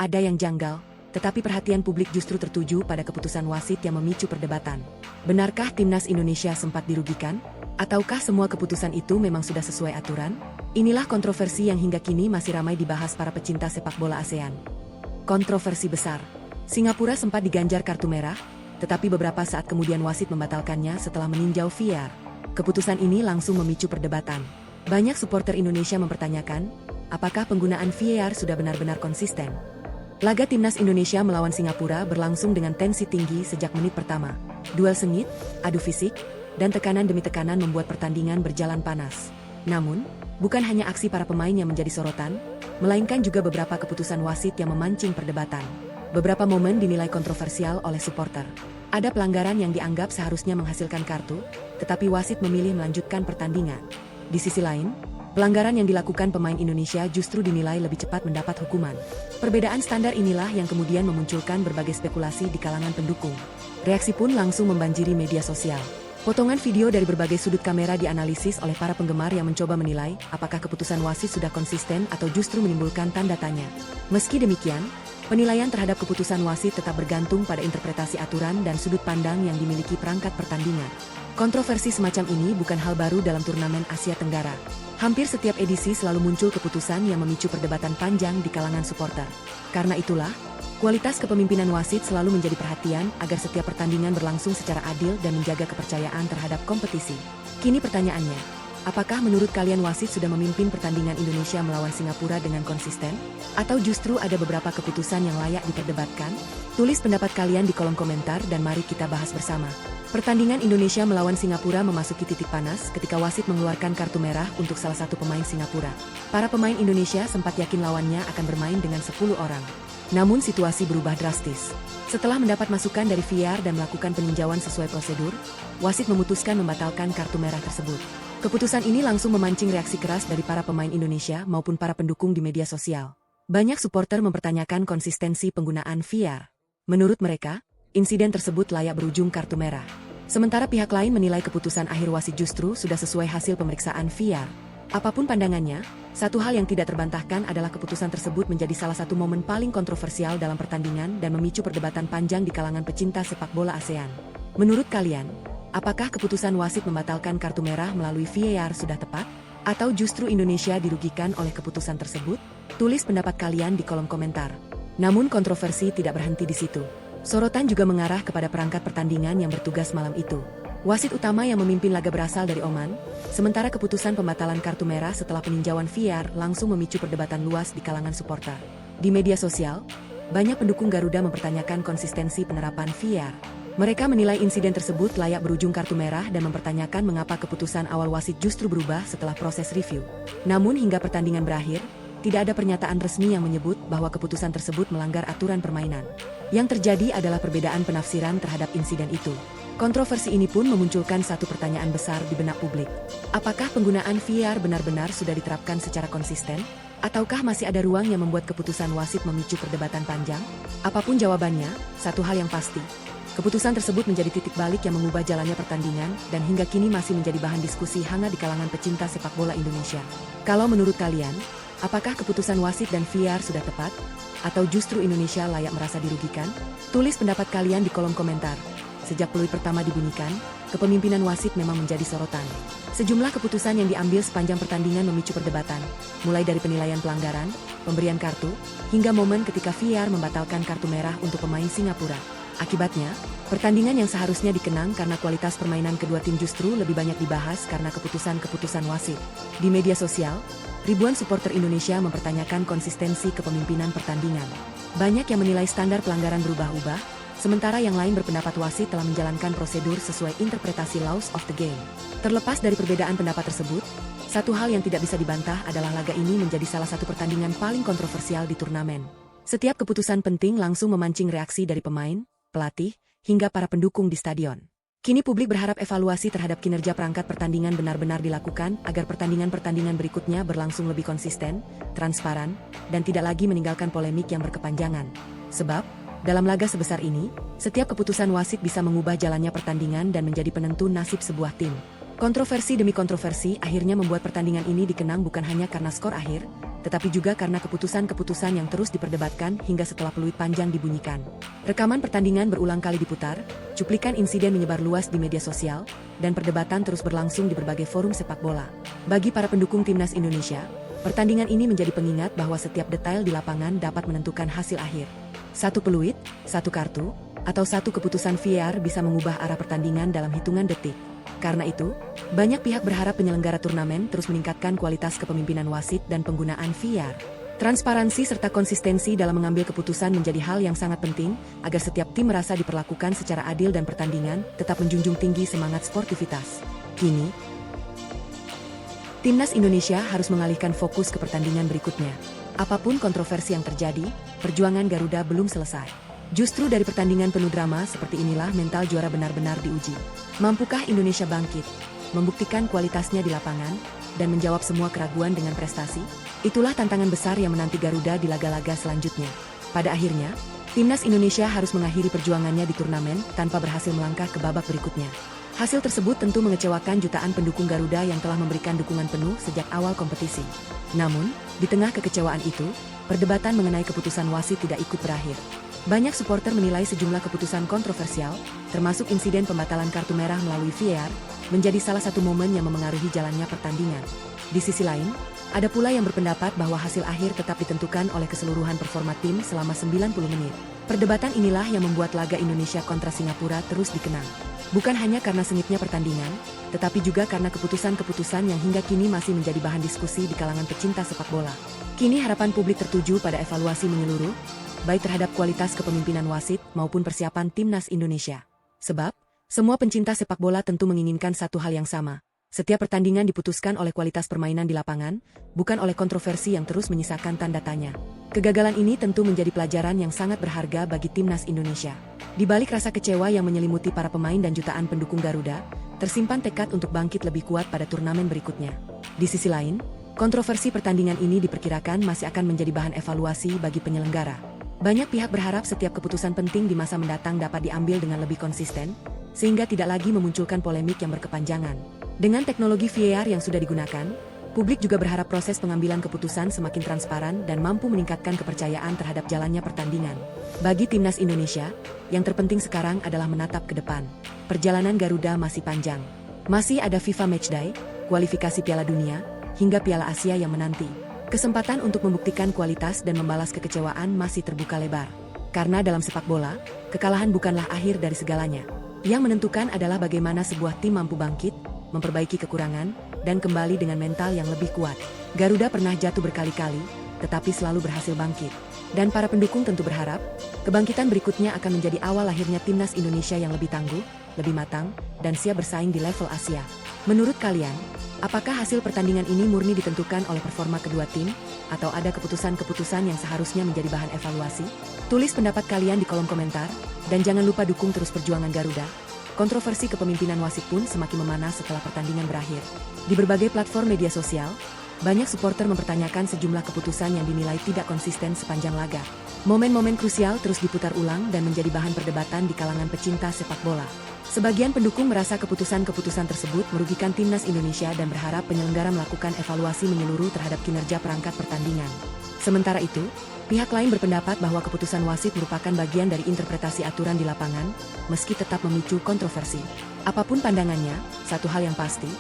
ada yang janggal, tetapi perhatian publik justru tertuju pada keputusan wasit yang memicu perdebatan. Benarkah timnas Indonesia sempat dirugikan? Ataukah semua keputusan itu memang sudah sesuai aturan? Inilah kontroversi yang hingga kini masih ramai dibahas para pecinta sepak bola ASEAN. Kontroversi besar. Singapura sempat diganjar kartu merah, tetapi beberapa saat kemudian wasit membatalkannya setelah meninjau VAR. Keputusan ini langsung memicu perdebatan. Banyak supporter Indonesia mempertanyakan, apakah penggunaan VAR sudah benar-benar konsisten? Laga timnas Indonesia melawan Singapura berlangsung dengan tensi tinggi sejak menit pertama. Duel sengit, adu fisik, dan tekanan demi tekanan membuat pertandingan berjalan panas. Namun, bukan hanya aksi para pemain yang menjadi sorotan, melainkan juga beberapa keputusan wasit yang memancing perdebatan. Beberapa momen dinilai kontroversial oleh supporter. Ada pelanggaran yang dianggap seharusnya menghasilkan kartu, tetapi wasit memilih melanjutkan pertandingan. Di sisi lain, pelanggaran yang dilakukan pemain Indonesia justru dinilai lebih cepat mendapat hukuman. Perbedaan standar inilah yang kemudian memunculkan berbagai spekulasi di kalangan pendukung. Reaksi pun langsung membanjiri media sosial. Potongan video dari berbagai sudut kamera dianalisis oleh para penggemar yang mencoba menilai apakah keputusan wasit sudah konsisten atau justru menimbulkan tanda tanya. Meski demikian, penilaian terhadap keputusan wasit tetap bergantung pada interpretasi aturan dan sudut pandang yang dimiliki perangkat pertandingan. Kontroversi semacam ini bukan hal baru dalam turnamen Asia Tenggara. Hampir setiap edisi selalu muncul keputusan yang memicu perdebatan panjang di kalangan supporter. Karena itulah, kualitas kepemimpinan wasit selalu menjadi perhatian agar setiap pertandingan berlangsung secara adil dan menjaga kepercayaan terhadap kompetisi. Kini pertanyaannya, apakah menurut kalian wasit sudah memimpin pertandingan Indonesia melawan Singapura dengan konsisten? Atau justru ada beberapa keputusan yang layak diperdebatkan? Tulis pendapat kalian di kolom komentar dan mari kita bahas bersama. Pertandingan Indonesia melawan Singapura memasuki titik panas ketika wasit mengeluarkan kartu merah untuk salah satu pemain Singapura. Para pemain Indonesia sempat yakin lawannya akan bermain dengan 10 orang. Namun situasi berubah drastis. Setelah mendapat masukan dari VAR dan melakukan peninjauan sesuai prosedur, wasit memutuskan membatalkan kartu merah tersebut. Keputusan ini langsung memancing reaksi keras dari para pemain Indonesia maupun para pendukung di media sosial. Banyak supporter mempertanyakan konsistensi penggunaan VAR. Menurut mereka, insiden tersebut layak berujung kartu merah. Sementara pihak lain menilai keputusan akhir wasit justru sudah sesuai hasil pemeriksaan VAR. Apapun pandangannya, satu hal yang tidak terbantahkan adalah keputusan tersebut menjadi salah satu momen paling kontroversial dalam pertandingan dan memicu perdebatan panjang di kalangan pecinta sepak bola ASEAN. Menurut kalian, apakah keputusan wasit membatalkan kartu merah melalui VAR sudah tepat? Atau justru Indonesia dirugikan oleh keputusan tersebut? Tulis pendapat kalian di kolom komentar. Namun kontroversi tidak berhenti di situ. Sorotan juga mengarah kepada perangkat pertandingan yang bertugas malam itu. Wasit utama yang memimpin laga berasal dari Oman, sementara keputusan pembatalan kartu merah setelah peninjauan VAR langsung memicu perdebatan luas di kalangan supporter. Di media sosial, banyak pendukung Garuda mempertanyakan konsistensi penerapan VAR. Mereka menilai insiden tersebut layak berujung kartu merah dan mempertanyakan mengapa keputusan awal wasit justru berubah setelah proses review. Namun hingga pertandingan berakhir, tidak ada pernyataan resmi yang menyebut bahwa keputusan tersebut melanggar aturan permainan. Yang terjadi adalah perbedaan penafsiran terhadap insiden itu. Kontroversi ini pun memunculkan satu pertanyaan besar di benak publik. Apakah penggunaan VAR benar-benar sudah diterapkan secara konsisten? Ataukah masih ada ruang yang membuat keputusan wasit memicu perdebatan panjang? Apapun jawabannya, satu hal yang pasti. Keputusan tersebut menjadi titik balik yang mengubah jalannya pertandingan dan hingga kini masih menjadi bahan diskusi hangat di kalangan pecinta sepak bola Indonesia. Kalau menurut kalian, apakah keputusan wasit dan VAR sudah tepat? Atau justru Indonesia layak merasa dirugikan? Tulis pendapat kalian di kolom komentar. Sejak peluit pertama dibunyikan, kepemimpinan wasit memang menjadi sorotan. Sejumlah keputusan yang diambil sepanjang pertandingan memicu perdebatan, mulai dari penilaian pelanggaran, pemberian kartu, hingga momen ketika VAR membatalkan kartu merah untuk pemain Singapura. Akibatnya, pertandingan yang seharusnya dikenang karena kualitas permainan kedua tim justru lebih banyak dibahas karena keputusan-keputusan wasit. Di media sosial, ribuan supporter Indonesia mempertanyakan konsistensi kepemimpinan pertandingan. Banyak yang menilai standar pelanggaran berubah-ubah, sementara yang lain berpendapat wasit telah menjalankan prosedur sesuai interpretasi laws of the game. Terlepas dari perbedaan pendapat tersebut, satu hal yang tidak bisa dibantah adalah laga ini menjadi salah satu pertandingan paling kontroversial di turnamen. Setiap keputusan penting langsung memancing reaksi dari pemain, pelatih, hingga para pendukung di stadion. Kini publik berharap evaluasi terhadap kinerja perangkat pertandingan benar-benar dilakukan agar pertandingan-pertandingan berikutnya berlangsung lebih konsisten, transparan, dan tidak lagi meninggalkan polemik yang berkepanjangan. Sebab, dalam laga sebesar ini, setiap keputusan wasit bisa mengubah jalannya pertandingan dan menjadi penentu nasib sebuah tim. Kontroversi demi kontroversi akhirnya membuat pertandingan ini dikenang bukan hanya karena skor akhir, tetapi juga karena keputusan-keputusan yang terus diperdebatkan hingga setelah peluit panjang dibunyikan. Rekaman pertandingan berulang kali diputar, cuplikan insiden menyebar luas di media sosial, dan perdebatan terus berlangsung di berbagai forum sepak bola. Bagi para pendukung timnas Indonesia, pertandingan ini menjadi pengingat bahwa setiap detail di lapangan dapat menentukan hasil akhir. Satu peluit, satu kartu, atau satu keputusan VAR bisa mengubah arah pertandingan dalam hitungan detik. Karena itu, banyak pihak berharap penyelenggara turnamen terus meningkatkan kualitas kepemimpinan wasit dan penggunaan VAR. Transparansi serta konsistensi dalam mengambil keputusan menjadi hal yang sangat penting agar setiap tim merasa diperlakukan secara adil dan pertandingan tetap menjunjung tinggi semangat sportivitas. Kini, timnas Indonesia harus mengalihkan fokus ke pertandingan berikutnya. Apapun kontroversi yang terjadi, perjuangan Garuda belum selesai. Justru dari pertandingan penuh drama seperti inilah mental juara benar-benar diuji. Mampukah Indonesia bangkit, membuktikan kualitasnya di lapangan, dan menjawab semua keraguan dengan prestasi? Itulah tantangan besar yang menanti Garuda di laga-laga selanjutnya. Pada akhirnya, timnas Indonesia harus mengakhiri perjuangannya di turnamen tanpa berhasil melangkah ke babak berikutnya. Hasil tersebut tentu mengecewakan jutaan pendukung Garuda yang telah memberikan dukungan penuh sejak awal kompetisi. Namun, di tengah kekecewaan itu, perdebatan mengenai keputusan wasit tidak ikut berakhir. Banyak supporter menilai sejumlah keputusan kontroversial, termasuk insiden pembatalan kartu merah melalui VAR, menjadi salah satu momen yang memengaruhi jalannya pertandingan. Di sisi lain, ada pula yang berpendapat bahwa hasil akhir tetap ditentukan oleh keseluruhan performa tim selama 90 menit. Perdebatan inilah yang membuat laga Indonesia kontra Singapura terus dikenang. Bukan hanya karena sengitnya pertandingan, tetapi juga karena keputusan-keputusan yang hingga kini masih menjadi bahan diskusi di kalangan pecinta sepak bola. Kini harapan publik tertuju pada evaluasi menyeluruh, baik terhadap kualitas kepemimpinan wasit maupun persiapan timnas Indonesia. Sebab, semua pencinta sepak bola tentu menginginkan satu hal yang sama. Setiap pertandingan diputuskan oleh kualitas permainan di lapangan, bukan oleh kontroversi yang terus menyisakan tanda tanya. Kegagalan ini tentu menjadi pelajaran yang sangat berharga bagi timnas Indonesia. Di balik rasa kecewa yang menyelimuti para pemain dan jutaan pendukung Garuda, tersimpan tekad untuk bangkit lebih kuat pada turnamen berikutnya. Di sisi lain, kontroversi pertandingan ini diperkirakan masih akan menjadi bahan evaluasi bagi penyelenggara. Banyak pihak berharap setiap keputusan penting di masa mendatang dapat diambil dengan lebih konsisten, sehingga tidak lagi memunculkan polemik yang berkepanjangan. Dengan teknologi VAR yang sudah digunakan, publik juga berharap proses pengambilan keputusan semakin transparan dan mampu meningkatkan kepercayaan terhadap jalannya pertandingan. Bagi timnas Indonesia, yang terpenting sekarang adalah menatap ke depan. Perjalanan Garuda masih panjang. Masih ada FIFA Matchday, kualifikasi Piala Dunia, hingga Piala Asia yang menanti. Kesempatan untuk membuktikan kualitas dan membalas kekecewaan masih terbuka lebar. Karena dalam sepak bola, kekalahan bukanlah akhir dari segalanya. Yang menentukan adalah bagaimana sebuah tim mampu bangkit, memperbaiki kekurangan, dan kembali dengan mental yang lebih kuat. Garuda pernah jatuh berkali-kali, tetapi selalu berhasil bangkit. Dan para pendukung tentu berharap, kebangkitan berikutnya akan menjadi awal lahirnya timnas Indonesia yang lebih tangguh, lebih matang, dan siap bersaing di level Asia. Menurut kalian, apakah hasil pertandingan ini murni ditentukan oleh performa kedua tim, atau ada keputusan-keputusan yang seharusnya menjadi bahan evaluasi? Tulis pendapat kalian di kolom komentar, dan jangan lupa dukung terus perjuangan Garuda. Kontroversi kepemimpinan wasit pun semakin memanas setelah pertandingan berakhir. Di berbagai platform media sosial, banyak supporter mempertanyakan sejumlah keputusan yang dinilai tidak konsisten sepanjang laga. Momen-momen krusial terus diputar ulang dan menjadi bahan perdebatan di kalangan pecinta sepak bola. Sebagian pendukung merasa keputusan-keputusan tersebut merugikan timnas Indonesia dan berharap penyelenggara melakukan evaluasi menyeluruh terhadap kinerja perangkat pertandingan. Sementara itu, pihak lain berpendapat bahwa keputusan wasit merupakan bagian dari interpretasi aturan di lapangan, meski tetap memicu kontroversi. Apapun pandangannya, satu hal yang pasti,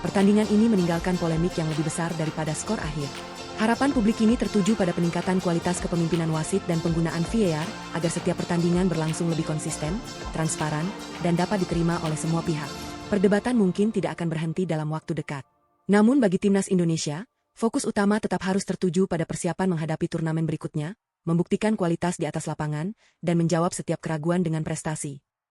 pertandingan ini meninggalkan polemik yang lebih besar daripada skor akhir. Harapan publik ini tertuju pada peningkatan kualitas kepemimpinan wasit dan penggunaan VAR agar setiap pertandingan berlangsung lebih konsisten, transparan, dan dapat diterima oleh semua pihak. Perdebatan mungkin tidak akan berhenti dalam waktu dekat. Namun bagi timnas Indonesia, fokus utama tetap harus tertuju pada persiapan menghadapi turnamen berikutnya, membuktikan kualitas di atas lapangan, dan menjawab setiap keraguan dengan prestasi.